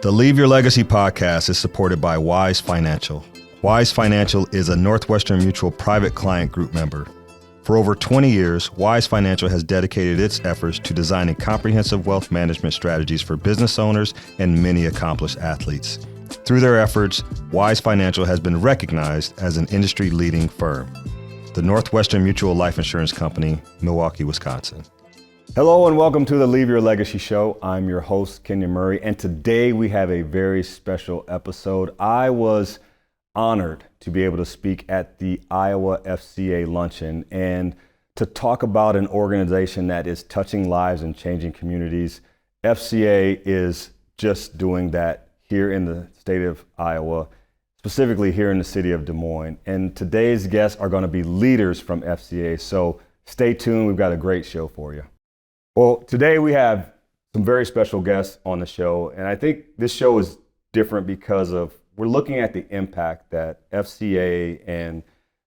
The Leave Your Legacy podcast is supported by Wise Financial. Wise Financial is a Northwestern Mutual private client group member. For over 20 years, Wise Financial has dedicated its efforts to designing comprehensive wealth management strategies for business owners and many accomplished athletes. Through their efforts, Wise Financial has been recognized as an industry-leading firm. The Northwestern Mutual Life Insurance Company, Milwaukee, Wisconsin. Hello and welcome to the Leave Your Legacy Show. I'm your host, Kenyon Murray, and today we have a very special episode. I was honored to be able to speak at the Iowa FCA luncheon and to talk about an organization that is touching lives and changing communities. FCA is just doing that here in the state of Iowa, specifically here in the city of Des Moines. And today's guests are going to be leaders from FCA, so stay tuned. We've got a great show for you. Well, today we have some very special guests on the show, and I think this show is different because we're looking at the impact that FCA and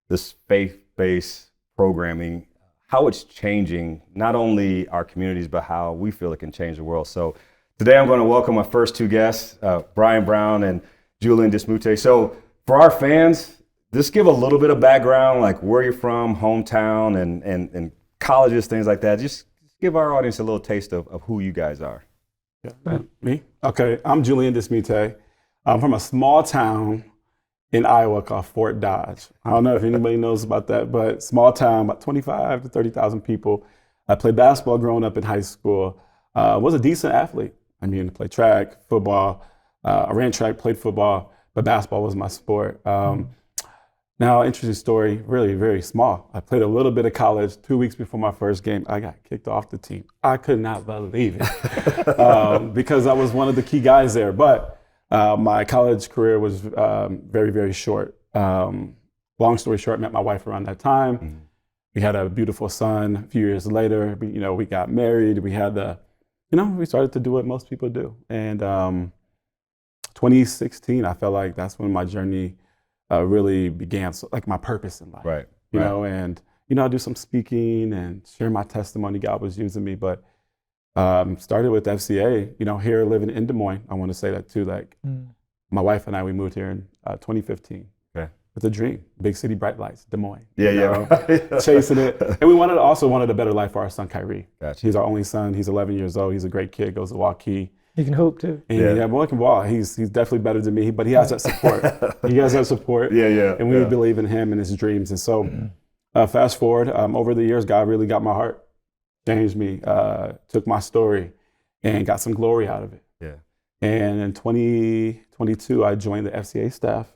this faith-based programming, how it's changing not only our communities, but how we feel it can change the world. So today I'm going to welcome my first two guests, Brian Brown and Julian Des Moines. So for our fans, just give a little bit of background, like where you're from, hometown, and colleges, things like that. Just give our audience a little taste of who you guys are. Yeah. Me? Okay, I'm Julian Des Moines. I'm from a small town in Iowa called Fort Dodge. I don't know if anybody knows about that, but small town, about 25 to 30,000 people. I played basketball growing up in high school. Was a decent athlete. I mean, I played track, football. I ran track, played football, but basketball was my sport. Now, interesting story, really very small. I played a little bit of college. 2 weeks before my first game, I got kicked off the team. I could not believe it because I was one of the key guys there. But my college career was very, very short. Long story short, met my wife around that time. Mm-hmm. We had a beautiful son. A few years later, we got married. We had we started to do what most people do. And 2016, I felt like that's when my journey really began, so, like my purpose in life. Right. You know, and I do some speaking and share my testimony. God was using me, but started with FCA. Here living in Des Moines. I want to say that too. Like my wife and I, we moved here in 2015. Okay. With a dream, big city, bright lights, Des Moines. Chasing it, and we also wanted a better life for our son Kyrie. Gotcha. He's our only son. He's 11 years old. He's a great kid. Goes to Waukee. He can hoop too. And boy can ball. He's definitely better than me, but he has that support. He has that support. And we believe in him and his dreams. And so fast forward, over the years, God really got my heart, changed me, took my story and got some glory out of it. Yeah. And in 2022, I joined the FCA staff.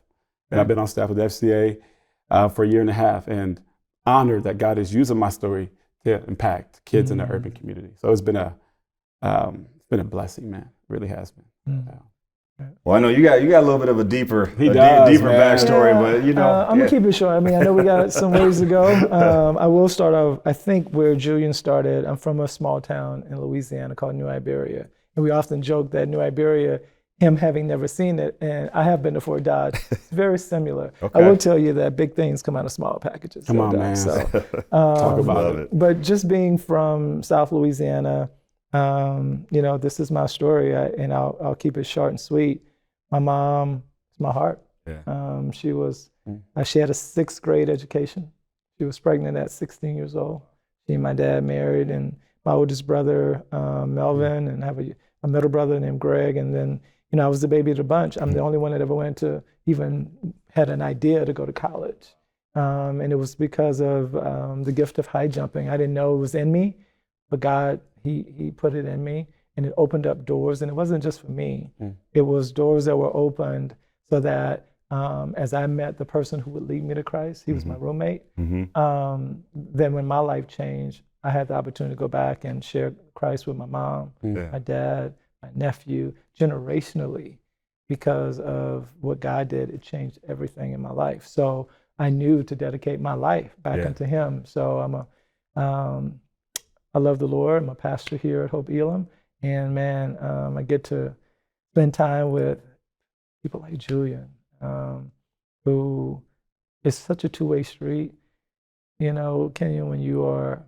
And I've been on staff with the FCA for a year and a half, and honored that God is using my story to impact kids in the urban community. So it's been a blessing, man. It really has been. Well, I know you got a little bit of a deeper backstory, but I'm gonna keep it short. I mean, I know we got some ways to go. I will start off, I think, where Julian started. I'm from a small town in Louisiana called New Iberia, and we often joke that New Iberia, him having never seen it, and I have been to Fort Dodge, it's very similar. Okay. I will tell you that big things come out of small packages. Come on, man. So, talk about it. But just being from South Louisiana, this is my story, and I'll keep it short and sweet. My mom is my heart. Yeah. She had a 6th grade education. She was pregnant at 16 years old. She and my dad married, and my oldest brother, Melvin, and I have a middle brother named Greg, and then I was the baby of the bunch. I'm the only one that ever even had an idea to go to college. And it was because of the gift of high jumping. I didn't know it was in me, but God, he put it in me, and it opened up doors. And it wasn't just for me. It was doors that were opened so that as I met the person who would lead me to Christ, he was my roommate. Then when my life changed, I had the opportunity to go back and share Christ with my mom, my dad, my nephew, generationally. Because of what God did, it changed everything in my life. So I knew to dedicate my life back unto him. So I love the Lord. I'm a pastor here at Hope Elam. And man, I get to spend time with people like Julian, who is such a two-way street. Kenyon, when you are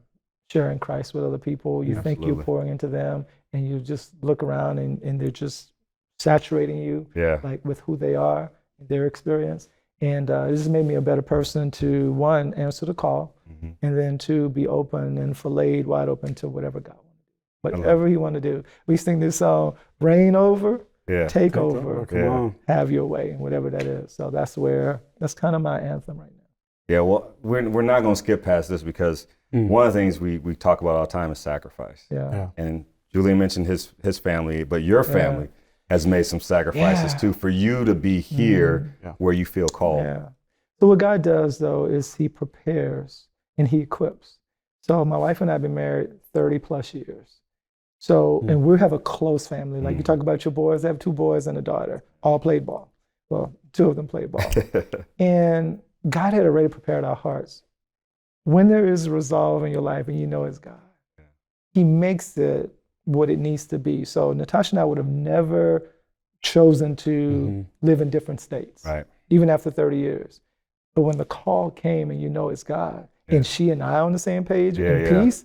sharing Christ with other people, you think you're pouring into them, and you just look around and they're just saturating you like with who they are, their experience. And it just made me a better person to, one, answer the call, and then two, be open and filleted wide open to whatever God wanted to do. Whatever he wanted to do. We sing this song, reign over, take over, Come on. have your way, whatever that is. So that's kind of my anthem right now. Yeah, well, we're not going to skip past this because one of the things we talk about all the time is sacrifice. Yeah. And Julian mentioned his family, but your family has made some sacrifices too for you to be here where you feel called. Yeah. So what God does though is he prepares and he equips. So my wife and I have been married 30 plus years. So, and we have a close family. Like you talk about your boys, I have 2 boys and a daughter, all played ball. Well, 2 of them played ball. And God had already prepared our hearts. When there is resolve in your life and you know it's God, he makes it what it needs to be. So Natasha and I would have never chosen to live in different states, even after 30 years. But when the call came and you know it's God, and she and I on the same page in peace,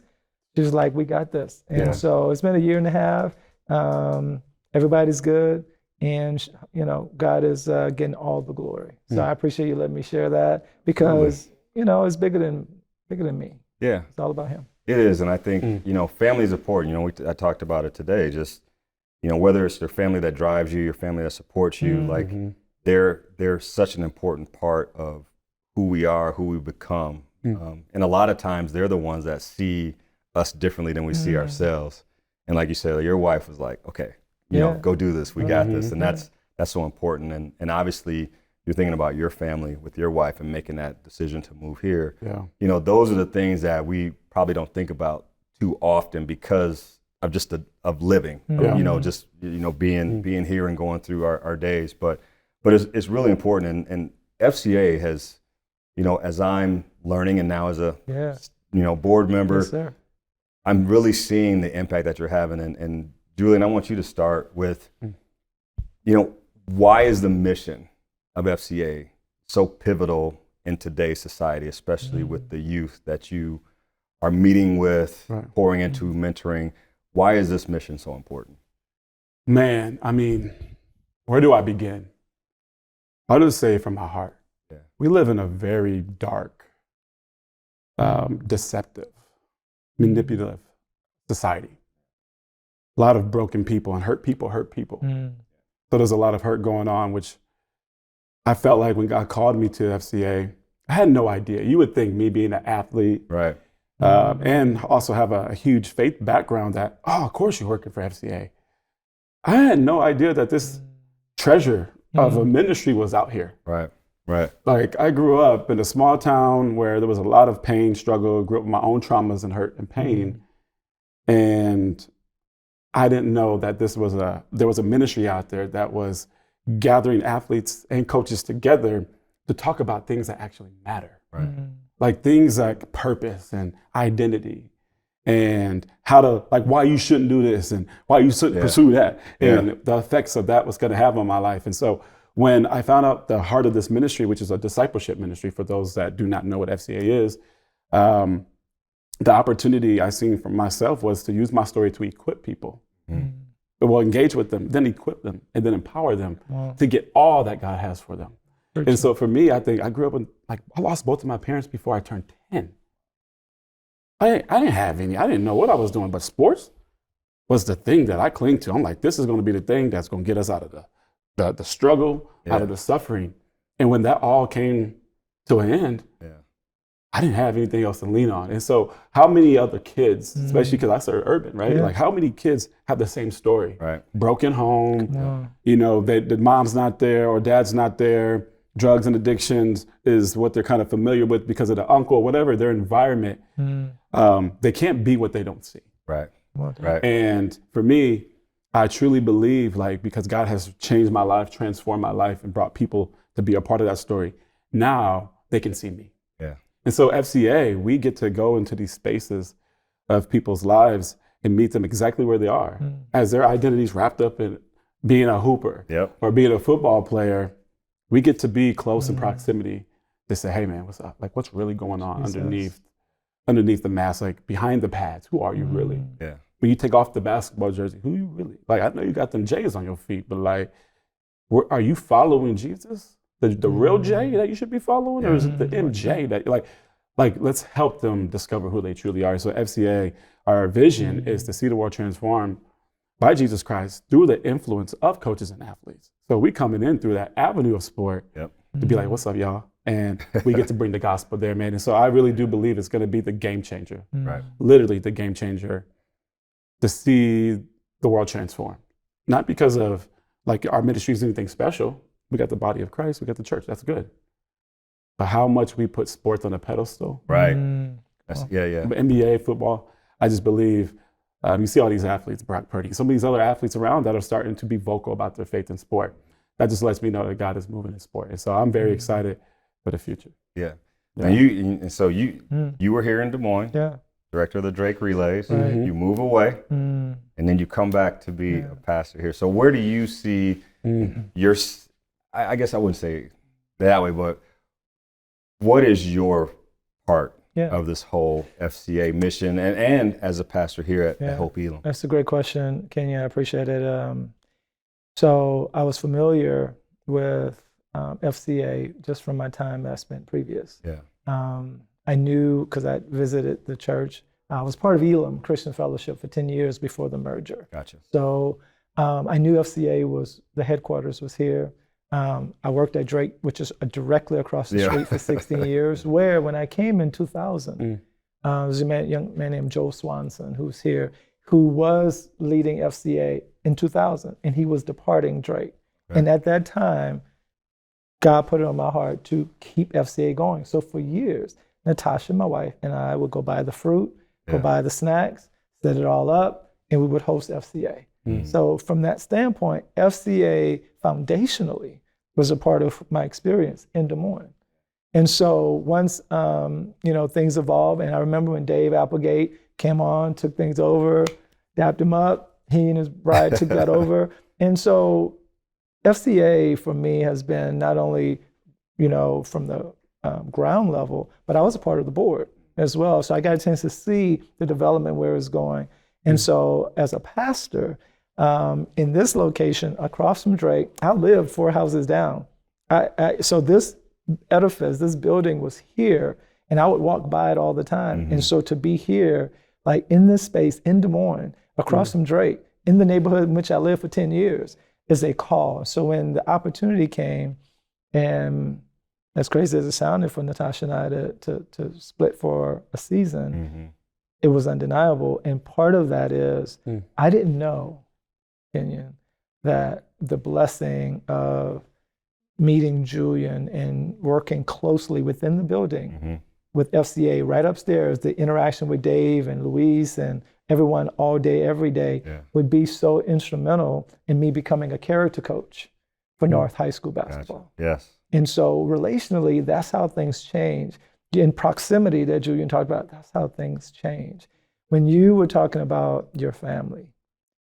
she was like, we got this. And so it's been a year and a half. Everybody's good. And God is getting all the glory. So I appreciate you letting me share that because, it's bigger than me. Yeah. It's all about him. It is, and I think family is important. I talked about it today. Just whether it's your family that drives you, your family that supports you, like they're such an important part of who we are, who we become, and a lot of times they're the ones that see us differently than we see ourselves. And like you said, your wife was like, "Okay, go do this. We got this," and that's so important. And obviously, you're thinking about your family with your wife and making that decision to move here. Yeah. Those are the things that we probably don't think about too often because of just of living, being here and going through our days. But it's really important. And FCA has, as I'm learning and now as a board member, I'm really seeing the impact that you're having. And Julian, I want you to start with, why is the mission of FCA so pivotal in today's society, especially with the youth that you are meeting with, pouring into, mentoring? Why is this mission so important? Man, I mean, where do I begin? I'll just say from my heart. Yeah. We live in a very dark, deceptive, manipulative society. A lot of broken people and hurt people. So there's a lot of hurt going on, which I felt like when God called me to FCA, I had no idea. You would think me being an athlete, and also have a huge faith background that, of course you're working for FCA. I had no idea that this treasure of a ministry was out here. Right. Like I grew up in a small town where there was a lot of pain, struggle, grew up with my own traumas and hurt and pain. And I didn't know that there was a ministry out there that was gathering athletes and coaches together to talk about things that actually matter. Right. Like things like purpose and identity and how to, like why you shouldn't do this and why you shouldn't pursue that and the effects of that was going to have on my life. And so when I found out the heart of this ministry, which is a discipleship ministry for those that do not know what FCA is, the opportunity I seen for myself was to use my story to equip people. Well, engage with them, then equip them, and then empower them to get all that God has for them. And so for me, I think I grew up in, I lost both of my parents before I turned 10. I didn't have any, I didn't know what I was doing, but sports was the thing that I cling to. I'm like, this is going to be the thing that's going to get us out of the struggle, out of the suffering. And when that all came to an end, I didn't have anything else to lean on. And so how many other kids, especially because I started urban, right? Like how many kids have the same story? Right. Broken home, the mom's not there or dad's not there. Drugs and addictions is what they're kind of familiar with because of the uncle or whatever, their environment. They can't be what they don't see. Right. And for me, I truly believe because God has changed my life, transformed my life and brought people to be a part of that story. Now they can see me. Yeah. And so FCA, we get to go into these spaces of people's lives and meet them exactly where they are as their identities wrapped up in being a hooper or being a football player. We get to be close in proximity to say, hey man, what's up? Like what's really going on underneath the mask, like behind the pads? Who are you really? Yeah. when you take off the basketball jersey, who you really, like, I know you got them J's on your feet, but like, are you following Jesus? The real J that you should be following? Or is it the MJ that, like, let's help them discover who they truly are. So FCA, our vision is to see the world transformed by Jesus Christ through the influence of coaches and athletes. So we coming in through that avenue of sport to be like, what's up, y'all? And we get to bring the gospel there, man. And so I really do believe it's going to be the game changer, Right. literally the game changer, to see the world transform. Not because of like our ministry is anything special. We got the body of Christ, we got the church, that's good. But how much we put sports on a pedestal. Right. Yeah. But NBA, football, I just believe you see all these athletes, Brock Purdy, some of these other athletes around that are starting to be vocal about their faith in sport. That just lets me know that God is moving in sport. And so I'm very excited for the future. Yeah. And so you were here in Des Moines, director of the Drake Relays. You move away, and then you come back to be a pastor here. So where do you see your, I guess I wouldn't say that way, but what is your part of this whole FCA mission and as a pastor here at Hope Elam? That's a great question, Kenyon. I appreciate it. So I was familiar with FCA just from my time that I spent previous. I knew, because I visited the church, I was part of Elam Christian Fellowship for 10 years before the merger. Gotcha. So I knew FCA was, the headquarters was here. I worked at Drake, which is directly across the street for 16 years, where when I came in 2000, there was a young man named Joe Swanson who's here, who was leading FCA in 2000, and he was departing Drake. Right. And at that time, God put it on my heart to keep FCA going. So for years, Natasha, my wife, and I would go buy the fruit, go buy the snacks, set it all up, and we would host FCA. So from that standpoint, FCA foundationally was a part of my experience in Des Moines. And so once things evolved, and I remember when Dave Applegate came on, took things over, dapped him up, he and his bride took that over. And so FCA for me has been not only, from the ground level, but I was a part of the board as well. So I got a chance to see the development where it's going. And so as a pastor, in this location across from Drake, I lived 4 houses down. So this edifice, this building was here, and I would walk by it all the time. And so to be here, like in this space in Des Moines, across from Drake, in the neighborhood in which I lived for 10 years, is a call. So when the opportunity came, and as crazy as it sounded for Natasha and I to split for a season, it was undeniable. And part of that is I didn't know, Kenyon, that the blessing of meeting Julian and working closely within the building with FCA right upstairs, the interaction with Dave and Luis and everyone all day, every day would be so instrumental in me becoming a character coach for North High School basketball. Gotcha. Yes. And so relationally, that's how things change. In proximity that Julian talked about, that's how things change. When you were talking about your family,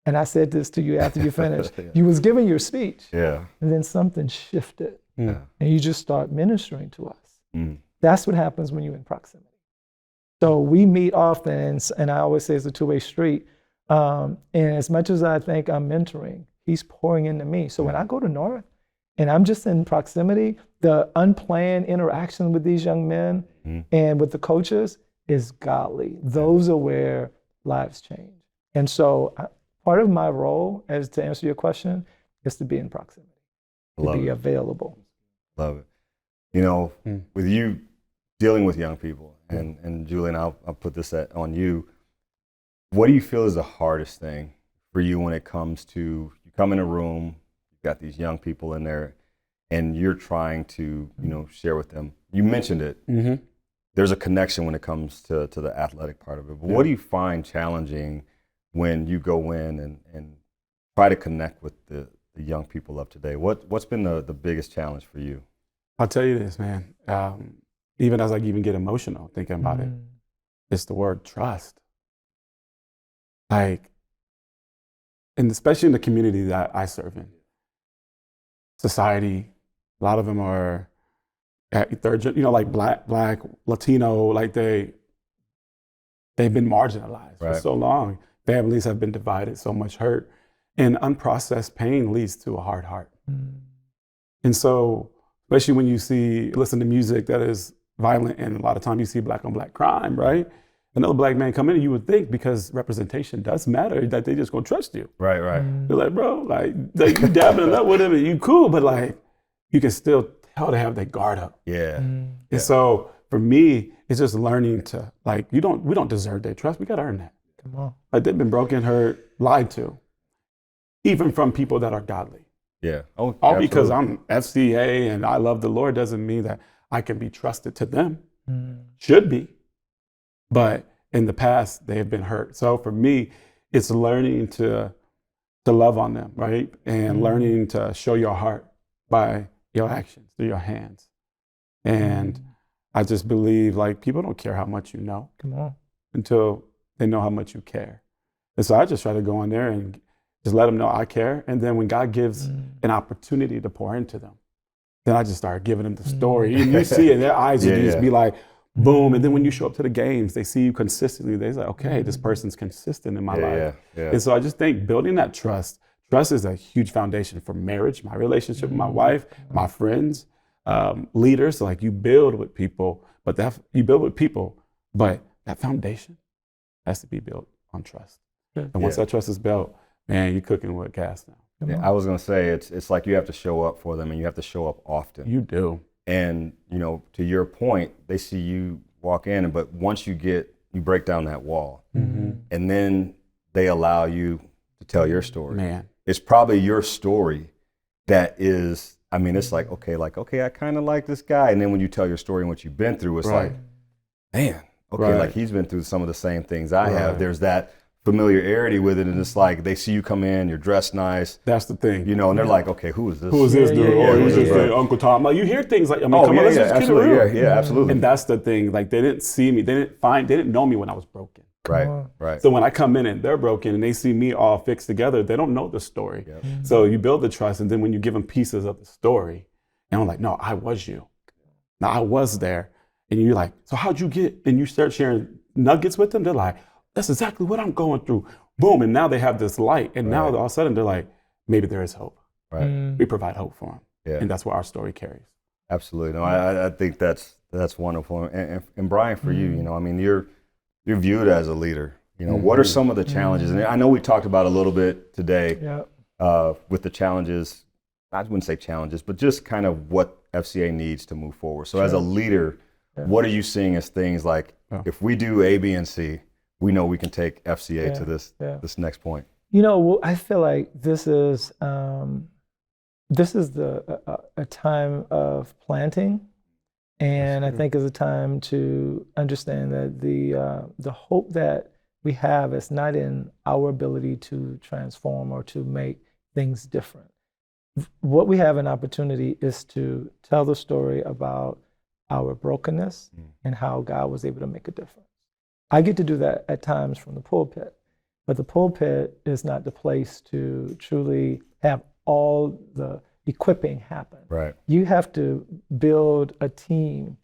and I said this to you after you finished, you was giving your speech, and then something shifted, and you just start ministering to us. That's what happens when you're in proximity. So we meet often, and I always say it's a two-way street. And as much as I think I'm mentoring, he's pouring into me. So when I go to North, and I'm just in proximity, the unplanned interaction with these young men and with the coaches is godly. Those are where lives change. And so part of my role, as to answer your question, is to be in proximity, to be available. Love it. With you dealing with young people, and Julian, I'll put this on you. What do you feel is the hardest thing for you when it comes to, you come in a room, you've got these young people in there, and you're trying to, share with them? You mentioned it. There's a connection when it comes to the athletic part of it. But what do you find challenging when you go in and try to connect with the young people of today? What's been the biggest challenge for you? I'll tell you this, man. Even as I even get emotional thinking about it, it's the word trust. Like, and especially in the community that I serve in, society, a lot of them are third, like black, Latino, like they've been marginalized for so long. families have been divided, so much hurt, and unprocessed pain leads to a hard heart. And so, especially when you listen to music that is violent, and a lot of times you see black on black crime, right? Another black man come in, you would think, because representation does matter, that they just gonna trust you. Right. They're like, bro, like you dabbing it up with him and you cool, but like you can still tell they have their guard up. Yeah. And so for me, it's just learning to like, we don't deserve their trust. We gotta earn that. Come on. Like they've been broken, hurt, lied to, even from people that are godly. Yeah. All because I'm FCA and I love the Lord doesn't mean that I can be trusted to them. Should be. But in the past, they have been hurt. So for me, it's learning to love on them, right? And learning to show your heart by your actions, through your hands. And I just believe like people don't care how much you know. Come on. Until they know how much you care. And so I just try to go in there and just let them know I care. And then when God gives an opportunity to pour into them, then I just start giving them the story. And you see it, their eyes would just be like, boom. And then when you show up to the games, they see you consistently. They're like, okay, this person's consistent in my life. And so I just think building that trust is a huge foundation for marriage, my relationship with my wife, my friends, leaders. So like you build with people, but that foundation has to be built on trust. And once that trust is built, man, you're cooking with gas now. Yeah, I was gonna say it's like you have to show up for them, and you have to show up often. You do. And to your point, they see you walk in, but once you break down that wall, and then they allow you to tell your story. Man, it's probably your story that is. I mean, it's like okay, I kind of like this guy, and then when you tell your story and what you've been through, it's like, man, okay, like he's been through some of the same things I have. There's that familiarity with it, and it's like they see you come in, you're dressed nice. That's the thing, and they're like, okay, who is this? Who is this dude? Who's this Uncle Tom? Like you hear things like, absolutely, absolutely. And that's the thing. Like they didn't see me, they didn't know me when I was broken. Right. So when I come in and they're broken and they see me all fixed together, they don't know the story. So you build the trust, and then when you give them pieces of the story, and I'm like, no, I was you. Now I was there, and you're like, so how'd you get? And you start sharing nuggets with them. They're like, that's exactly what I'm going through. Boom. And now they have this light. And now all of a sudden they're like, maybe there is hope. Right. We provide hope for them. Yeah. And that's what our story carries. Absolutely. No, I think that's wonderful. And Brian, for you, I mean, you're viewed as a leader. What are some of the challenges? And I know we talked about a little bit today with the challenges. I wouldn't say challenges, but just kind of what FCA needs to move forward. So as a leader, what are you seeing as things like, if we do A, B, and C, we know we can take FCA to this next point? I feel like this is a time of planting, and I think it's a time to understand that the hope that we have is not in our ability to transform or to make things different. What we have an opportunity is to tell the story about our brokenness and how God was able to make a difference. I get to do that at times from the pulpit, but the pulpit is not the place to truly have all the equipping happen. Right. You have to build a team.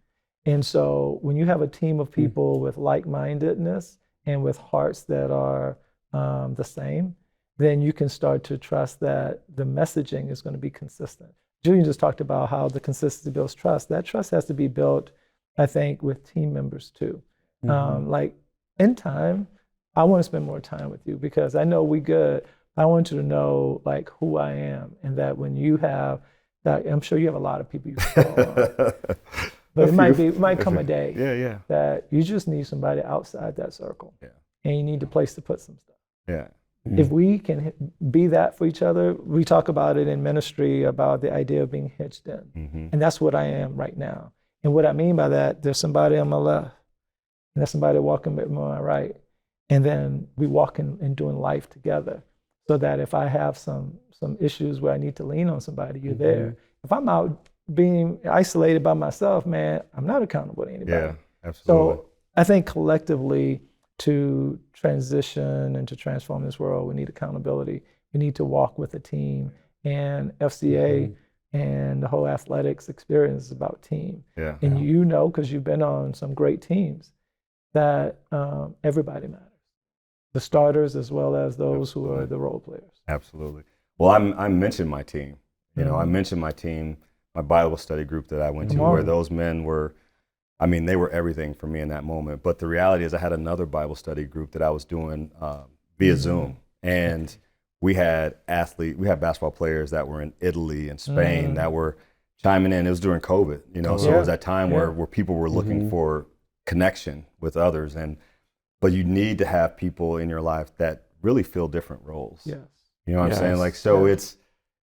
And so when you have a team of people with like-mindedness and with hearts that are the same, then you can start to trust that the messaging is going to be consistent. Julian just talked about how the consistency builds trust. That trust has to be built, I think, with team members too. Like in time, I want to spend more time with you because I know we good. I want you to know like who I am, and that when you have that, I'm sure you have a lot of people you follow. But it might come a day that you just need somebody outside that circle, and you need a place to put some stuff. If we can be that for each other, we talk about it in ministry about the idea of being hitched in, and that's what I am right now. And what I mean by that, there's somebody on my left. And there's somebody walking with me on my right. And then we walking and doing life together so that if I have some issues where I need to lean on somebody, you're there. If I'm out being isolated by myself, man, I'm not accountable to anybody. Yeah, absolutely. So I think collectively to transition and to transform this world, we need accountability. We need to walk with a team. And FCA and the whole athletics experience is about team. And because you've been on some great teams, that everybody matters. the starters as well as those who are the role players. Absolutely. Well, I mentioned my team. You know, I mentioned my team, my Bible study group that I went to, where those men were, I mean, they were everything for me in that moment. But the reality is I had another Bible study group that I was doing via Zoom. And we had basketball players that were in Italy and Spain that were chiming in. It was during COVID, you know, so it was that time where people were looking for connection with others. But you need to have people in your life that really fill different roles. Yes. You know what I'm saying? Like, so it's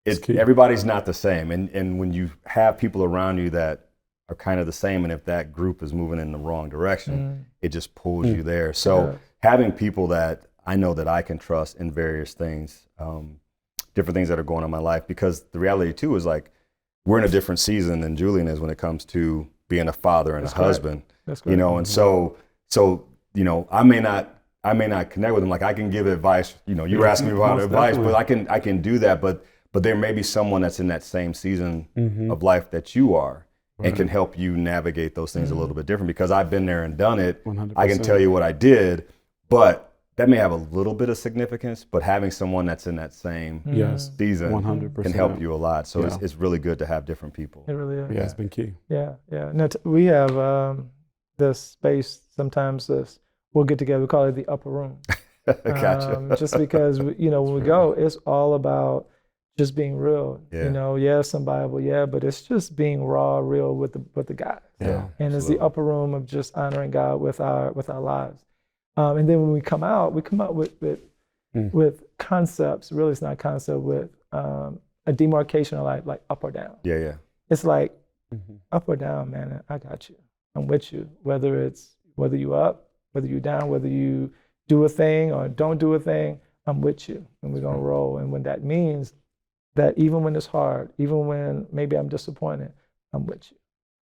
everybody's not the same. And when you have people around you that are kind of the same, and if that group is moving in the wrong direction, it just pulls you there. So having people that I know that I can trust in various things, different things that are going on in my life, because the reality too is like, we're in a different season than Julian is when it comes to being a father and a husband, you know, and so, you know, I may not connect with him. Like I can give advice, you know, you were asking me about advice, but I can do that. But there may be someone that's in that same season of life that you are and can help you navigate those things a little bit different, because I've been there and done it. 100%. I can tell you what I did, but that may have a little bit of significance, but having someone that's in that same season 100%. can help you a lot. So it's really good to have different people. It really is. Yeah, it's been key. Yeah. No, we have this space sometimes. We'll get together. We call it the upper room. Gotcha. Just because you know when we go, it's all about just being real. Yeah. You know, some Bible, but it's just being raw, real with the guys. Yeah. And it's the upper room of just honoring God with our lives. And then when we come out with concepts. Really, it's not concept, with a demarcation of like up or down. Yeah. It's like up or down, man. I got you. I'm with you. Whether you up, whether you down, whether you do a thing or don't do a thing, I'm with you, and we're gonna roll. And when that means that even when it's hard, even when maybe I'm disappointed, I'm with you.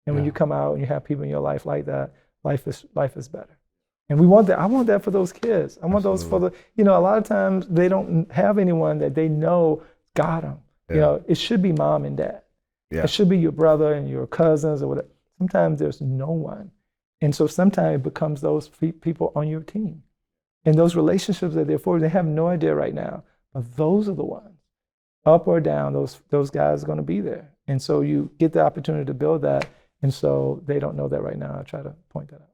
And when you come out and you have people in your life like that, life is better. And we want that. I want that for those kids. I want those for a lot of times they don't have anyone that they know got them. You know, it should be mom and dad. It should be your brother and your cousins or whatever. Sometimes there's no one. And so sometimes it becomes those people on your team. And those relationships that they're for, they have no idea right now. But those are the ones. Up or down, those guys are going to be there. And so you get the opportunity to build that. And so they don't know that right now. I try to point that out.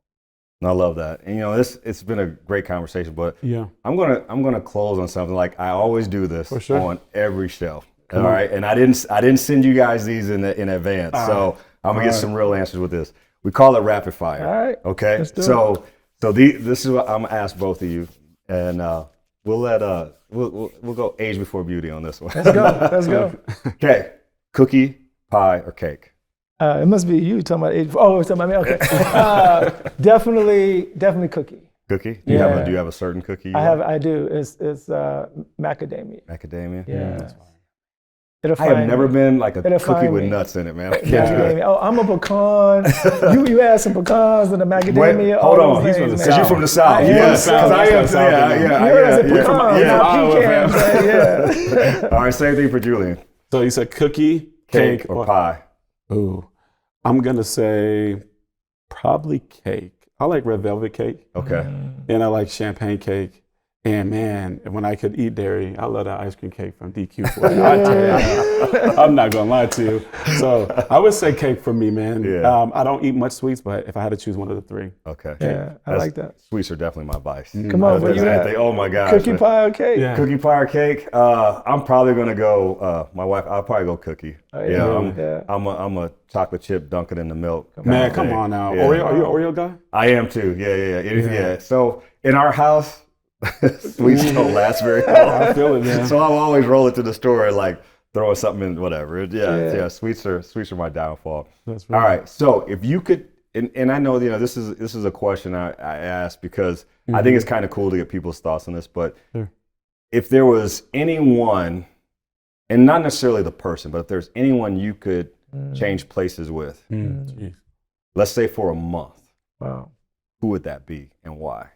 I love that. And it's been a great conversation, but I'm gonna close on something. Like I always do this on every show. All right. And I didn't send you guys these in advance. So I'm gonna get some real answers with this. We call it rapid fire. All right. Okay. Let's do So this is what I'm gonna ask both of you, and we'll go age before beauty on this one. Let's go. Okay. Cookie, pie, or cake? It must be you talking about age. Oh, it's talking about me. Okay. Definitely cookie. Cookie? Do you have a certain cookie? I do. It's macadamia. Macadamia? Yeah. I have never been like a cookie with nuts in it, man. Macadamia. Oh, I'm a pecan. you add some pecans and the macadamia. Wait, hold on. He's from the South. You're from the South. Yes. Because I am. Yeah. All right, same thing for Julian. So you said cookie, cake, or pie? Ooh, I'm gonna say probably cake. I like red velvet cake. Okay. And I like champagne cake. And man, when I could eat dairy, I love that ice cream cake from DQ. I'm not gonna lie to you. So I would say cake for me, man. Yeah. I don't eat much sweets, but if I had to choose one of the three. Okay. Yeah, I like that. Sweets are definitely my vice. Come on, what you at? Oh my gosh. Cookie, pie, or cake? Yeah. Cookie, pie, or cake? I'm probably gonna go. My wife. I'll probably go cookie. I'm a chocolate chip, dunk it in the milk. Man, come on now. Yeah. Oreo? Are you an Oreo guy? I am too. Yeah. So in our house, sweets don't last very long. I feel it, man. So I'll always roll it to the store and like throw something in, whatever. Yeah. Sweets are my downfall. That's right. All right. So if you could, and I know this is a question I ask because I think it's kind of cool to get people's thoughts on this. But if there was anyone, and not necessarily the person, but if there's anyone you could change places with, let's say for a month, wow, who would that be and why?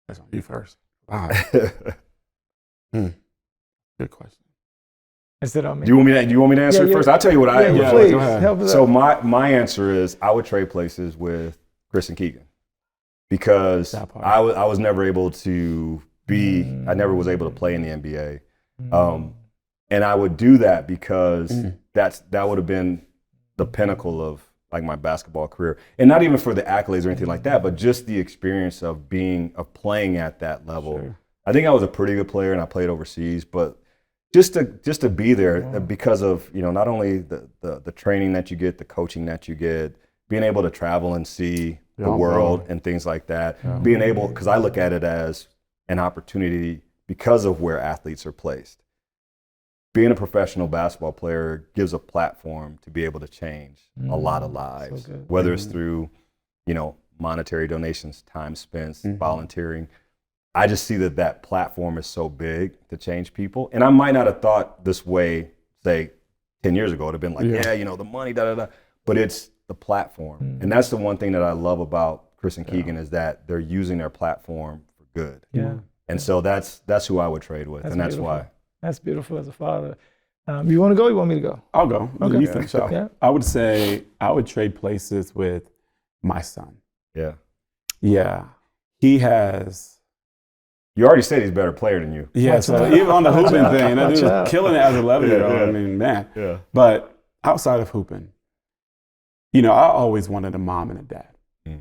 That's on you first. Wow. Good question. Is it on me? Do you want me to answer it first? I'll tell you what I would. Please. Help us So out. my answer is I would trade places with Chris and Keegan because I was never able to I never was able to play in the NBA. And I would do that because that would have been the pinnacle of like my basketball career. And not even for the accolades or anything like that, but just the experience of playing at that level. Sure. I think I was a pretty good player and I played overseas, but just to be there because of, not only the training that you get, the coaching that you get, being able to travel and see the world and things like that, being able, because I look at it as an opportunity because of where athletes are placed. Being a professional basketball player gives a platform to be able to change a lot of lives, whether it's through, monetary donations, time spent, volunteering. I just see that platform is so big to change people. And I might not have thought this way, say, 10 years ago. It would have been like, the money, but it's the platform. And that's the one thing that I love about Chris and Keegan is that they're using their platform for good. Yeah. And so that's who I would trade with, and that's beautiful. Why. That's beautiful as a father. You want to go? You want me to go? I'll go. Okay. You finish up. Yeah. I would say I would trade places with my son. Yeah. Yeah. He has. You already said he's a better player than you. Yeah. So even on the hooping thing, that dude was killing it as an 11-year-old. I mean, man. Yeah. But outside of hooping, I always wanted a mom and a dad,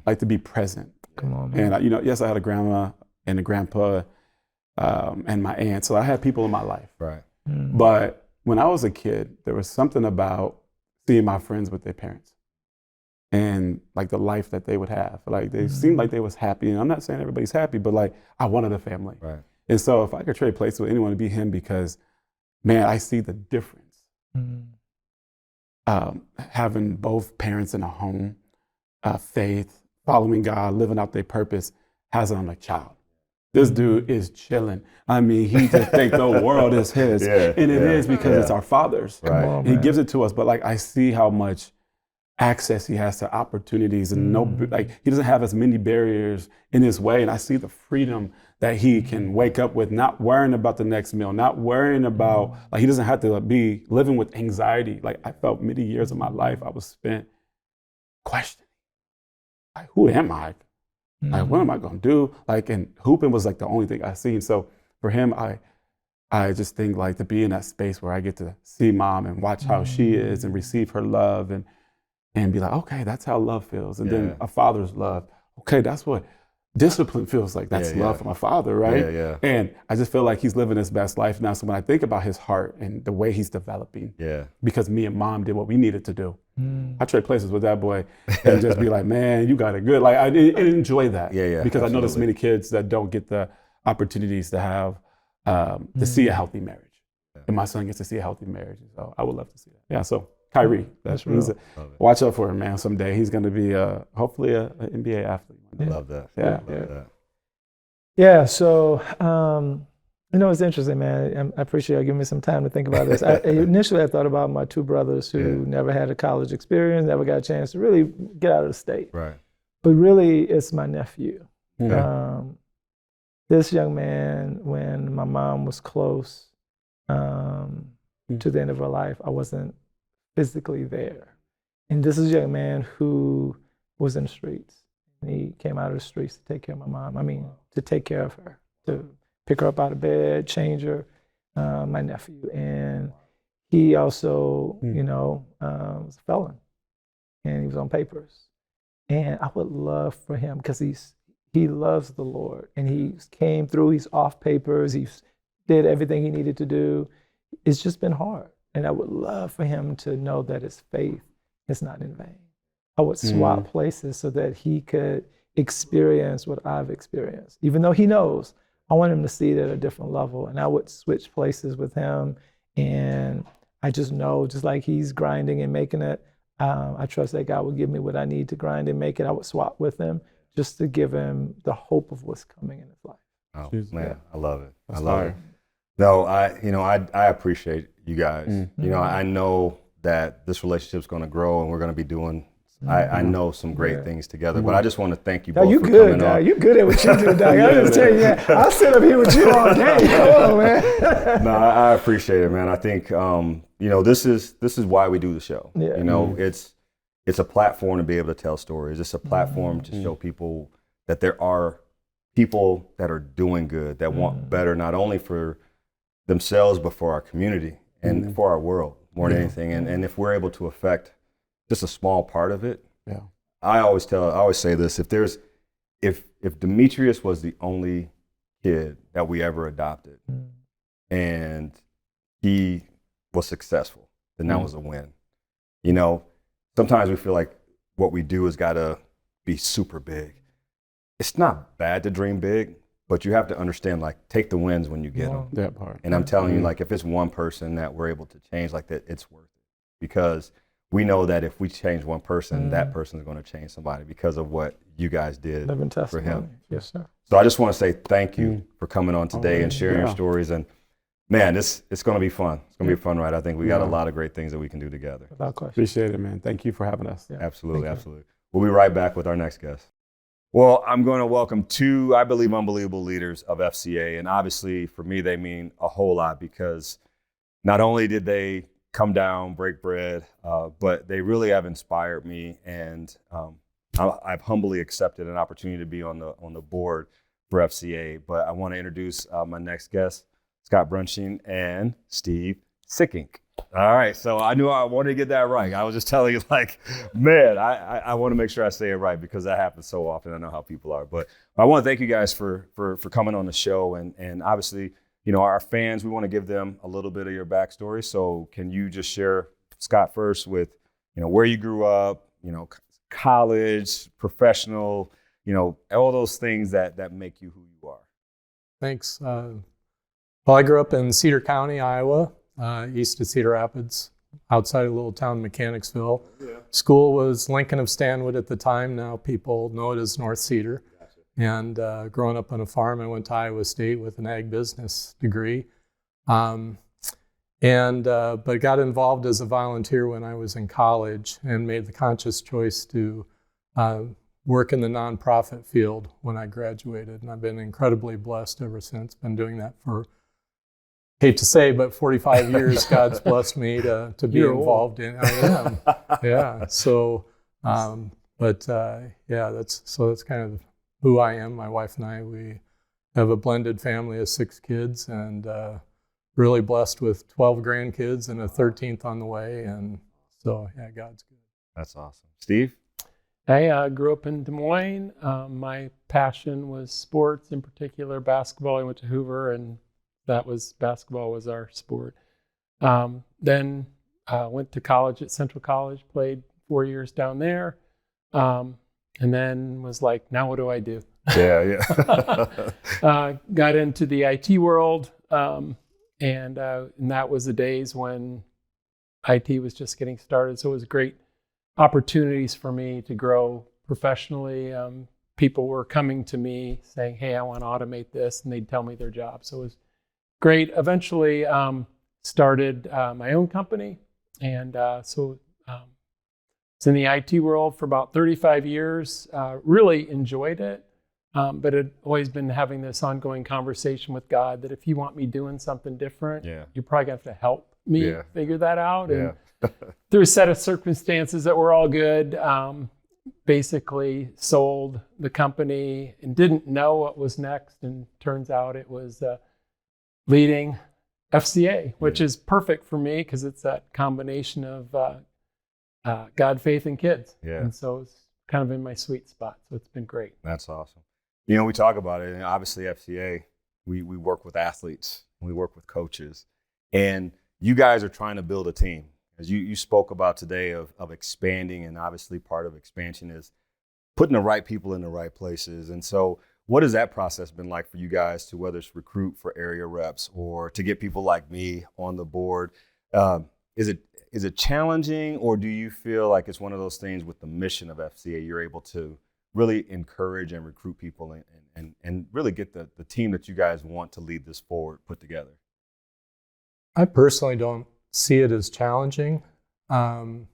like to be present. Come on, man. And yes, I had a grandma and a grandpa. And my aunt, so I had people in my life. Right. But when I was a kid, there was something about seeing my friends with their parents and like the life that they would have. Like they seemed like they was happy, and I'm not saying everybody's happy, but like I wanted a family. Right. And so if I could trade places with anyone, it'd be him because, man, I see the difference. Having both parents in a home, faith, following God, living out their purpose, has it on a child. This dude is chilling. I mean, he just thinks the world is his. And it is because it's our Father's. Right. He gives it to us. But like, I see how much access he has to opportunities and he doesn't have as many barriers in his way. And I see the freedom that he can wake up with, not worrying about the next meal, not worrying about, he doesn't have to be living with anxiety. Like I felt many years of my life I was spent questioning, who am I? Like, what am I gonna do? And hooping was the only thing I seen. So for him, I just think to be in that space where I get to see mom and watch how she is and receive her love and be like, okay, that's how love feels. And then a father's love, okay, that's what discipline feels like. That's love from a father, right? Yeah. And I just feel like he's living his best life now. So when I think about his heart and the way he's developing, because me and mom did what we needed to do. I trade places with that boy and just be like, man, you got it good. I enjoy that. Yeah. Because I know there's many kids that don't get the opportunities to have, to see a healthy marriage. And my son gets to see a healthy marriage. So I would love to see that. Yeah, so Kyrie, that's real. Watch out for him, man. Someday he's going to be hopefully an NBA athlete. I love that. Yeah. So, it's interesting, man. I appreciate you giving me some time to think about this. Initially, I thought about my two brothers who never had a college experience, never got a chance to really get out of the state. Right. But really, it's my nephew. Yeah. This young man, when my mom was close to the end of her life, I wasn't physically there. And this is a young man who was in the streets. And he came out of the streets to take care of my mom. To take care of her, to pick her up out of bed, change her, my nephew. And he also, was a felon. And he was on papers. And I would love for him, because he loves the Lord. And he came through, he's off papers, he did everything he needed to do. It's just been hard. And I would love for him to know that his faith is not in vain. I would swap places so that he could experience what I've experienced. Even though he knows, I want him to see it at a different level. And I would switch places with him. And I just know, just like he's grinding and making it, I trust that God will give me what I need to grind and make it. I would swap with him just to give him the hope of what's coming in his life. Oh, man, I love it. I love it. No, I appreciate you guys. I know that this relationship's going to grow and we're going to be doing, I know some great things together, but I just want to thank you both for coming on. You good at what you do, Doc. I just tell you, I'll sit up here with you all day. Come on, man. No, I appreciate it, man. I think, this is why we do the show. Yeah. It's a platform to be able to tell stories. It's a platform to show people that there are people that are doing good, that want better, not only for themselves, but for our community and for our world more than anything. And if we're able to affect just a small part of it, I always say this, if Demetrius was the only kid that we ever adopted and he was successful, then that was a win. You know, sometimes we feel like what we do has got to be super big. It's not bad to dream big, but you have to understand, like, take the wins when you get them. That part. And I'm telling you, like, if it's one person that we're able to change like that, it's worth it. Because we know that if we change one person, that person is going to change somebody because of what you guys did for him. Yes, sir. So I just want to say thank you for coming on today and sharing your stories. And man, it's going to be fun. It's going to be a fun ride. I think we got a lot of great things that we can do together. Without question. Appreciate it, man. Thank you for having us. Absolutely, absolutely. We'll be right back with our next guest. Well, I'm going to welcome two, I believe, unbelievable leaders of FCA. And obviously, for me, they mean a whole lot because not only did they come down, break bread, but they really have inspired me. And I've humbly accepted an opportunity to be on the board for FCA. But I want to introduce my next guests, Scott Brunshing and Steve Sickink. All right, so I knew I wanted to get that right. I was just telling you, like, man, I want to make sure I say it right because that happens so often. I know how people are. But I want to thank you guys for coming on the show. And obviously, you know, our fans, we want to give them a little bit of your backstory. So can you just share, Scott, first with, you know, where you grew up, you know, college, professional, you know, all those things that make you who you are. Thanks. Well, I grew up in Cedar County, Iowa. East of Cedar Rapids, outside a little town, Mechanicsville. School was Lincoln of Stanwood at the time. Now people know it as North Cedar. And growing up on a farm, I went to Iowa State with an ag business degree. But got involved as a volunteer when I was in college and made the conscious choice to work in the nonprofit field when I graduated. And I've been incredibly blessed ever since. Been doing that for, hate to say, but 45 years God's blessed me to be involved in. I am. Yeah. So, that's kind of who I am. My wife and I, we have a blended family of 6 kids and really blessed with 12 grandkids and a 13th on the way. And so, yeah, God's good. That's awesome. Steve? I grew up in Des Moines. My passion was sports, in particular basketball. I went to Hoover, and basketball was our sport. Then went to college at Central College, played 4 years down there, and then was like, now what do I do? Yeah. Got into the IT world, and that was the days when IT was just getting started. So it was great opportunities for me to grow professionally. People were coming to me saying, hey, I want to automate this, and they'd tell me their job. So it was great. Eventually started my own company, and so was in the IT world for about 35 years. Really enjoyed it, but had always been having this ongoing conversation with God that if you want me doing something different, you're probably going to have to help me figure that out. And through a set of circumstances that were all good, basically sold the company and didn't know what was next. And turns out it was leading FCA, which is perfect for me because it's that combination of God, faith, and kids. And so it's kind of in my sweet spot. So it's been great. That's awesome. You know, we talk about it, and obviously FCA, we work with athletes, we work with coaches, and you guys are trying to build a team. As you spoke about today of expanding, and obviously part of expansion is putting the right people in the right places. And so what has that process been like for you guys to whether it's recruit for area reps or to get people like me on the board? Is it challenging, or do you feel like it's one of those things with the mission of FCA, you're able to really encourage and recruit people and really get the team that you guys want to lead this forward put together? I personally don't see it as challenging. In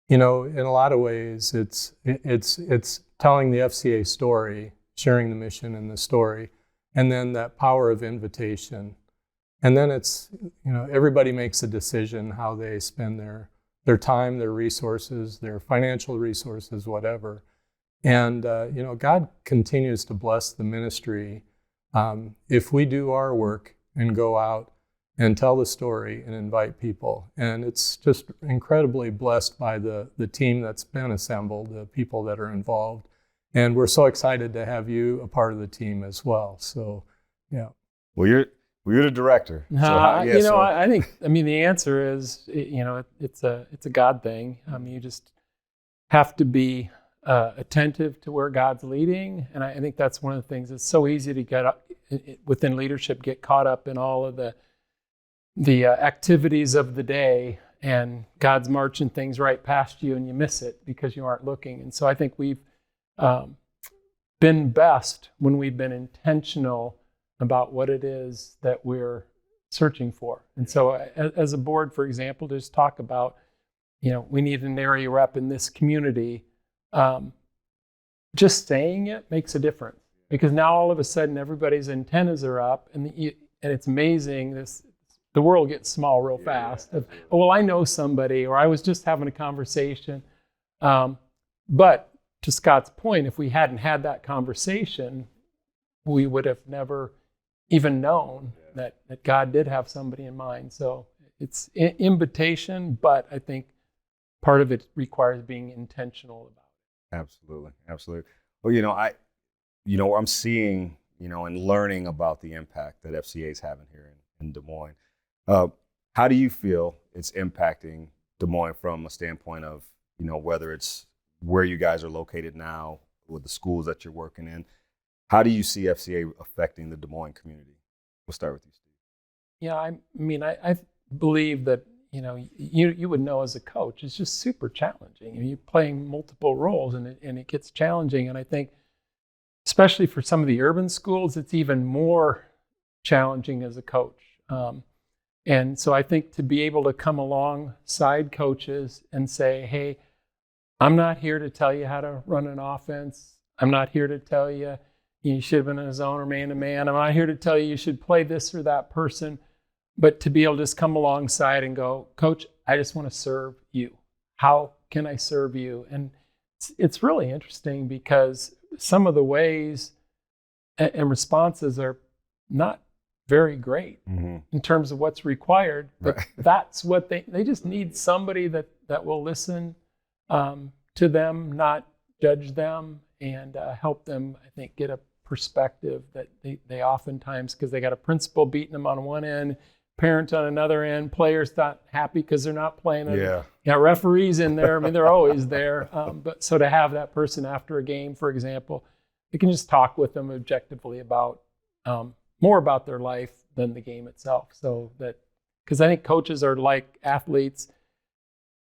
a lot of ways, it's telling the FCA story, sharing the mission and the story, and then that power of invitation. And then it's, everybody makes a decision how they spend their time, their resources, their financial resources, whatever. And, God continues to bless the ministry if we do our work and go out and tell the story and invite people. And it's just incredibly blessed by the team that's been assembled, the people that are involved. And we're so excited to have you a part of the team as well. So, yeah. Well, you're the director. So I think the answer is, it's a God thing. You just have to be attentive to where God's leading, and I think that's one of the things. It's so easy to get up within leadership, get caught up in all of the activities of the day, and God's marching things right past you, and you miss it because you aren't looking. And so I think we've been best when we've been intentional about what it is that we're searching for. And so as a board, for example, just talk about, we need an area rep in this community. Just saying it makes a difference, because now all of a sudden everybody's antennas are up, and it's amazing. The world gets small real fast. Well, I know somebody, or I was just having a conversation. But to Scott's point, if we hadn't had that conversation, we would have never even known that God did have somebody in mind. So it's invitation, but I think part of it requires being intentional about it. Absolutely. Well, I'm seeing, and learning about the impact that FCA is having here in Des Moines. How do you feel it's impacting Des Moines from a standpoint of, whether it's where you guys are located now, with the schools that you're working in? How do you see FCA affecting the Des Moines community? We'll start with you, Steve. Yeah, I believe that, you would know as a coach, it's just super challenging. You're playing multiple roles, and it gets challenging. And I think, especially for some of the urban schools, it's even more challenging as a coach. And so I think to be able to come alongside coaches and say, hey, I'm not here to tell you how to run an offense. I'm not here to tell you you should have been in a zone or man-to-man. I'm not here to tell you should play this or that person. But to be able to just come alongside and go, Coach, I just want to serve you. How can I serve you? And it's really interesting, because some of the ways and responses are not very great in terms of what's required. But that's what they just need, somebody that will listen to them, not judge them, and help them, I think, get a perspective that they oftentimes, because they got a principal beating them on one end, parent on another end, players not happy because they're not playing. You got referees in there. They're always there. But so to have that person after a game, for example, you can just talk with them objectively about more about their life than the game itself. So that, because I think coaches are like athletes.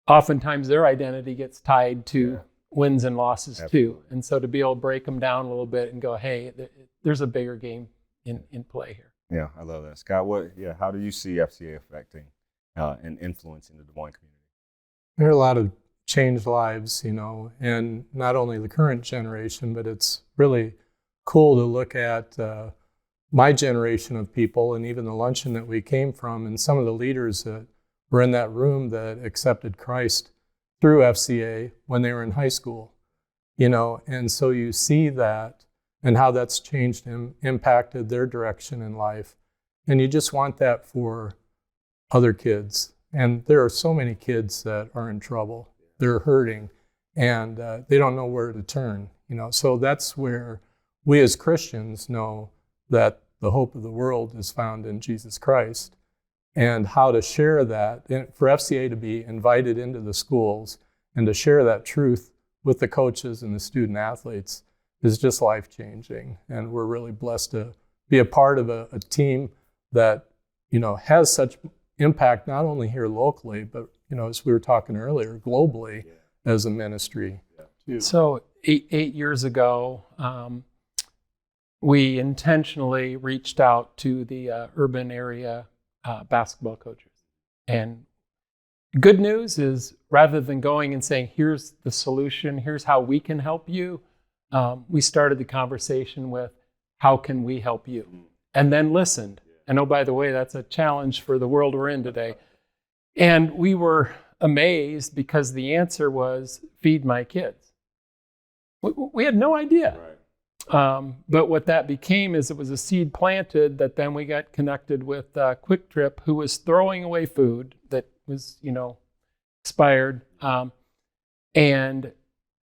Oftentimes their identity gets tied to wins and losses too. And so to be able to break them down a little bit and go, hey, there's a bigger game in play here. Yeah, I love that. Scott, how do you see FCA affecting and influencing the Des Moines community? There are a lot of changed lives, and not only the current generation, but it's really cool to look at my generation of people, and even the luncheon that we came from, and some of the leaders that were in that room that accepted Christ through FCA when they were in high school, and so you see that and how that's changed and impacted their direction in life. And you just want that for other kids. And there are so many kids that are in trouble. They're hurting, and they don't know where to turn. So that's where we as Christians know that the hope of the world is found in Jesus Christ, and how to share that. And for FCA to be invited into the schools and to share that truth with the coaches and the student athletes is just life-changing. And we're really blessed to be a part of a team that, has such impact, not only here locally, but, as we were talking earlier, globally as a ministry. Too. So eight years ago, we intentionally reached out to the urban area basketball coaches. And good news is, rather than going and saying, here's the solution, here's how we can help you, we started the conversation with, how can we help you? And then listened. And oh, by the way, that's a challenge for the world we're in today. And we were amazed, because the answer was, feed my kids. We had no idea. But what that became is it was a seed planted that then we got connected with Quick Trip, who was throwing away food that was, expired, and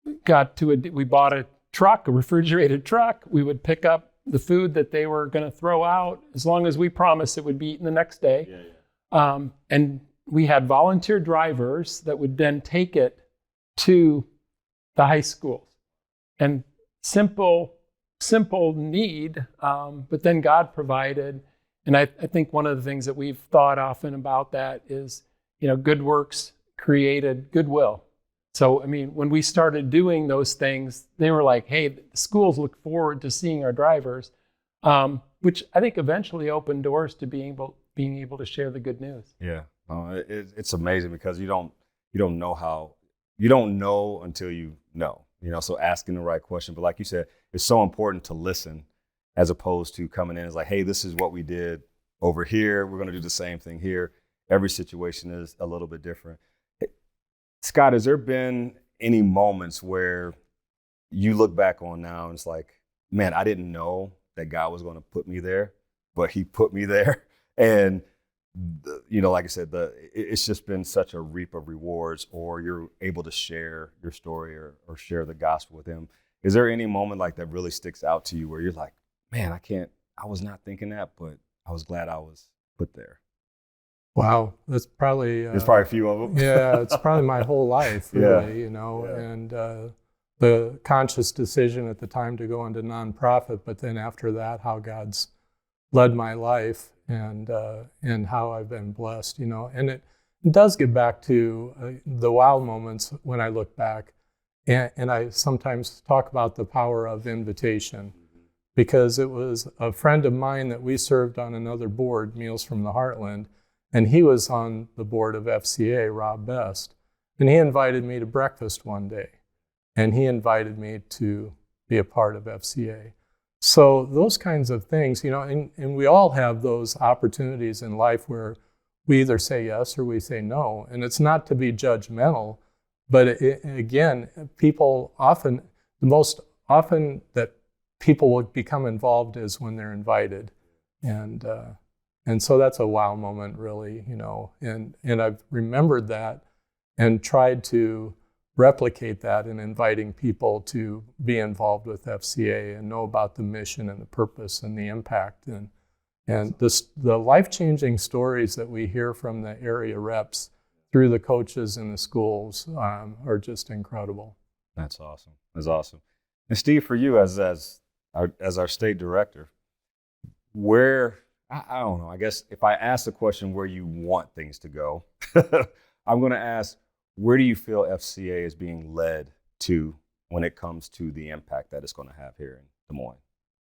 we bought a truck, a refrigerated truck. We would pick up the food that they were going to throw out as long as we promised it would be eaten the next day. And we had volunteer drivers that would then take it to the high schools. And simple need, but then God provided. And I think one of the things that we've thought often about that is, good works created goodwill. So, when we started doing those things, they were like, hey, the schools look forward to seeing our drivers, which I think eventually opened doors to being able to share the good news. Yeah, it's amazing because you don't know until you know. So asking the right question. But like you said, it's so important to listen as opposed to coming in as like, hey, this is what we did over here. We're going to do the same thing here. Every situation is a little bit different. Scott, has there been any moments where you look back on now and it's like, man, I didn't know that God was going to put me there, but he put me there. And like I said, it's just been such a reap of rewards, or you're able to share your story or share the gospel with him. Is there any moment like that really sticks out to you where you're like, man, I was not thinking that, but I was glad I was put there? Wow, that's probably... There's probably a few of them. Yeah, it's probably my whole life, really, and the conscious decision at the time to go into nonprofit, but then after that, how God's led my life and how I've been blessed, and it does get back to the wow moments when I look back, and I sometimes talk about the power of invitation, because it was a friend of mine that we served on another board, Meals from the Heartland, and he was on the board of FCA, Rob Best, and he invited me to breakfast one day, and he invited me to be a part of FCA. So those kinds of things, and we all have those opportunities in life where we either say yes or we say no. And it's not to be judgmental, but again, the most often that people will become involved is when they're invited. And so that's a wow moment, really, and I've remembered that and tried to replicate that in inviting people to be involved with FCA and know about the mission and the purpose and the impact. And the life-changing stories that we hear from the area reps through the coaches in the schools are just incredible. That's awesome. That's awesome. And Steve, for you as our state director, where, I don't know, I guess if I ask the question where you want things to go, I'm going to ask, where do you feel FCA is being led to when it comes to the impact that it's going to have here in Des Moines,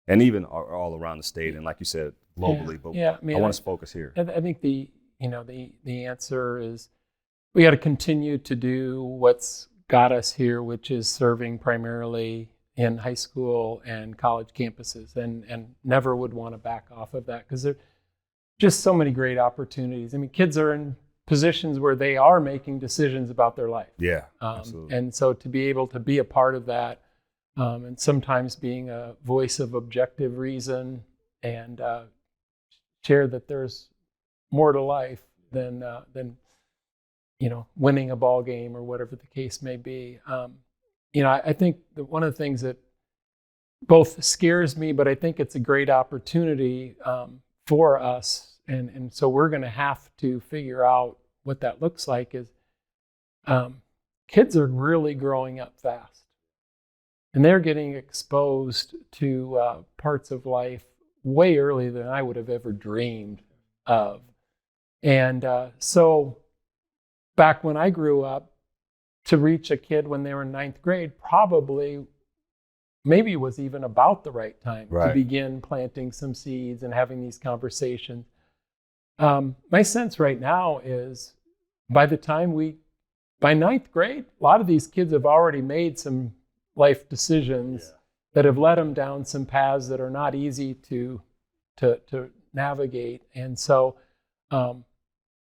and even all around the state, and like you said, globally? I want to focus here. I think the answer is we got to continue to do what's got us here, which is serving primarily in high school and college campuses, and never would want to back off of that because there are just so many great opportunities. Kids are in positions where they are making decisions about their life. Yeah, absolutely. And so to be able to be a part of that, and sometimes being a voice of objective reason and share that there's more to life than winning a ball game or whatever the case may be. I think that one of the things that both scares me, but I think it's a great opportunity for us. And so we're going to have to figure out what that looks like is kids are really growing up fast. And they're getting exposed to parts of life way earlier than I would have ever dreamed of. And so back when I grew up, to reach a kid when they were in ninth grade maybe was even about the right time to begin planting some seeds and having these conversations. My sense right now is by ninth grade, a lot of these kids have already made some life decisions that have led them down some paths that are not easy to navigate. And so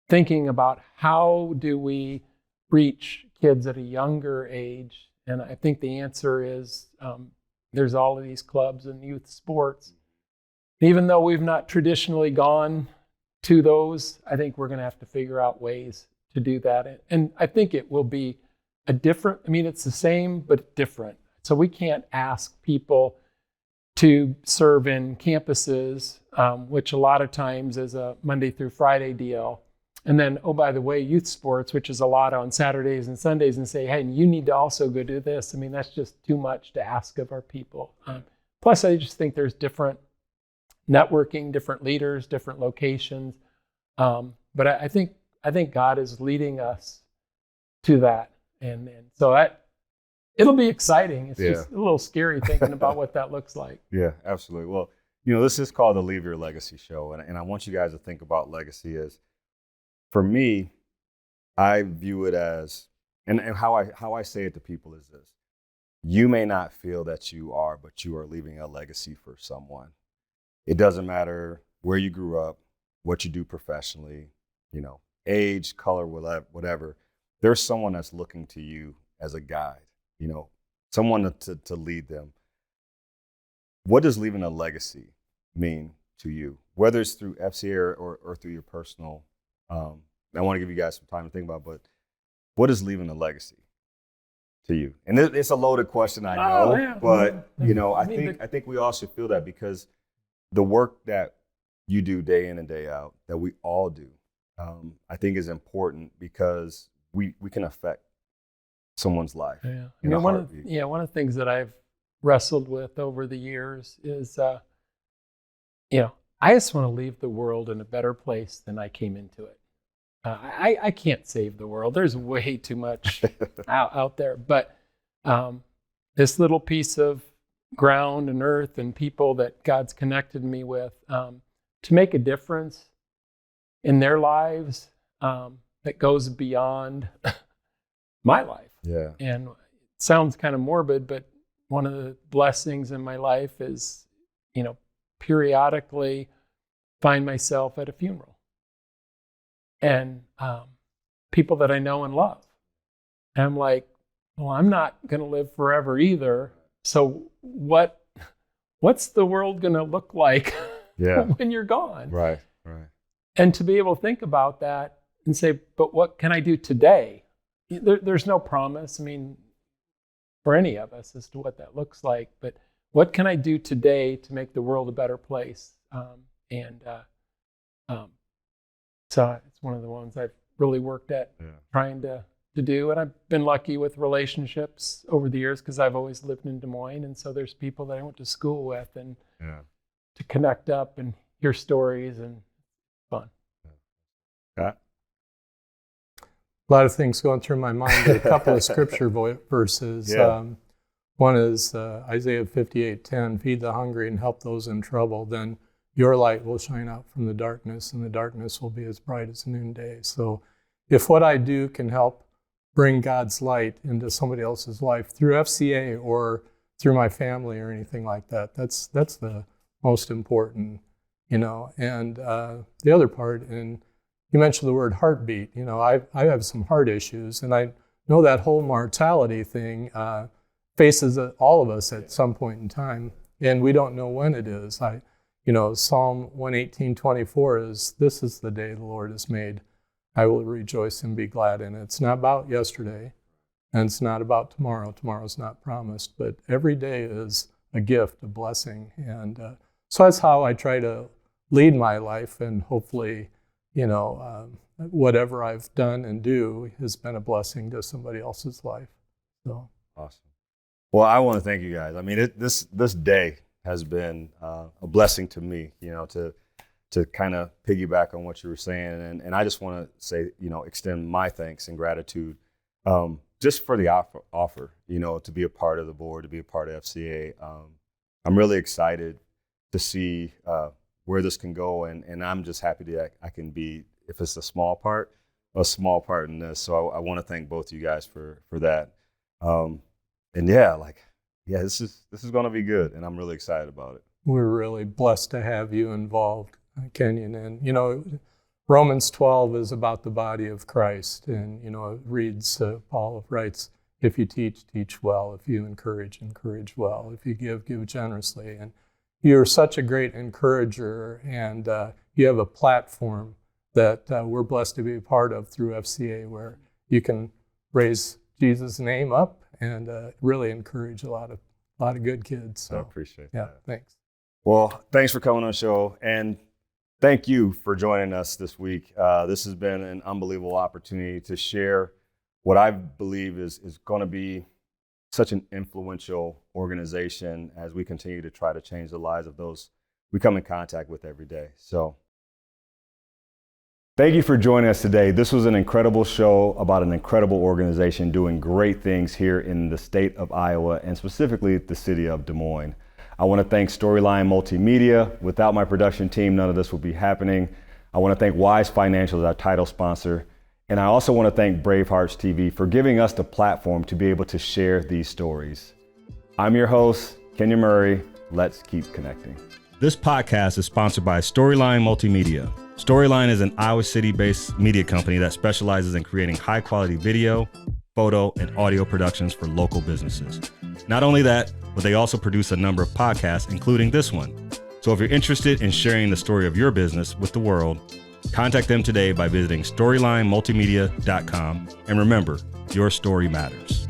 thinking about how do we reach kids at a younger age And I think the answer is there's all of these clubs and youth sports. Even though we've not traditionally gone to those, I think we're going to have to figure out ways to do that. And I think it will be it's the same, but different. So we can't ask people to serve in campuses, which a lot of times is a Monday through Friday deal. And then, oh, by the way, youth sports, which is a lot on Saturdays and Sundays, and say, hey, you need to also go do this. I mean, that's just too much to ask of our people. Plus, I just think there's different networking, different leaders, different locations. But I think God is leading us to that. And so it'll be exciting. It's just a little scary thinking about what that looks like. Yeah, absolutely. Well, this is called the Leave Your Legacy Show. And I want you guys to think about legacy as, for me, I view it as, and how I say it to people is this: you may not feel that you are, but you are leaving a legacy for someone. It doesn't matter where you grew up, what you do professionally, age, color, whatever. There's someone that's looking to you as a guide, someone to lead them. What does leaving a legacy mean to you? Whether it's through FCA or through your personal, I want to give you guys some time to think about, but what is leaving a legacy to you? And it's a loaded question, I know, but I think we all should feel that, because the work that you do day in and day out, that we all do, I think is important, because we can affect someone's life. Yeah. One of the things that I've wrestled with over the years is, I just want to leave the world in a better place than I came into it. I can't save the world. There's way too much out there. But this little piece of ground and earth and people that God's connected me with, to make a difference in their lives that goes beyond my life. Yeah. And it sounds kind of morbid, but one of the blessings in my life is, periodically find myself at a funeral. And people that I know and love. And I'm like, well, I'm not going to live forever either. So what's the world going to look like when you're gone? Right. And to be able to think about that and say, but what can I do today? There's no promise, for any of us as to what that looks like. But what can I do today to make the world a better place? So it's one of the ones I've really worked at trying to do. And I've been lucky with relationships over the years, because I've always lived in Des Moines. And so there's people that I went to school with, and to connect up and hear stories, and fun. Yeah. A lot of things going through my mind. A couple of scripture verses. One is Isaiah 58:10, feed the hungry and help those in trouble. Then your light will shine out from the darkness, and the darkness will be as bright as noonday. So if what I do can help bring God's light into somebody else's life through FCA or through my family or anything like that, that's the most important, And the other part, and you mentioned the word heartbeat. I have some heart issues, and I know that whole mortality thing faces all of us at some point in time, and we don't know when it is. Psalm 118:24 is, this is the day the Lord has made. I will rejoice and be glad in it. It's not about yesterday, and it's not about tomorrow. Tomorrow's not promised, but every day is a gift, a blessing. And so that's how I try to lead my life, and hopefully, whatever I've done and do has been a blessing to somebody else's life. So awesome. Well, I want to thank you guys. This day has been a blessing to me, to kind of piggyback on what you were saying. And I just want to say, extend my thanks and gratitude just for the offer, to be a part of the board, to be a part of FCA. I'm really excited to see where this can go. And I'm just happy that I can be, if it's a small part in this. So I want to thank both of you guys for that. This is going to be good, and I'm really excited about it. We're really blessed to have you involved, Kenyon. And, Romans 12 is about the body of Christ. And, it reads, Paul writes, if you teach, teach well. If you encourage, encourage well. If you give, give generously. And you're such a great encourager, and you have a platform that we're blessed to be a part of through FCA, where you can raise Jesus' name up and really encourage a lot of good kids. So, I appreciate yeah, that. thanks. Well, thanks for coming on the show, and thank you for joining us this week. This has been an unbelievable opportunity to share what I believe is going to be such an influential organization as we continue to try to change the lives of those we come in contact with every day. So thank you for joining us today. This was an incredible show about an incredible organization doing great things here in the state of Iowa, and specifically the city of Des Moines. I want to thank Storyline Multimedia. Without my production team, none of this would be happening. I want to thank Wise Financial as our title sponsor. And I also want to thank Brave Hearts TV for giving us the platform to be able to share these stories. I'm your host, Kenyon Murray. Let's keep connecting. This podcast is sponsored by Storyline Multimedia. Storyline is an Iowa City-based media company that specializes in creating high-quality video, photo, and audio productions for local businesses. Not only that, but they also produce a number of podcasts, including this one. So if you're interested in sharing the story of your business with the world, contact them today by visiting StorylineMultimedia.com. And remember, your story matters.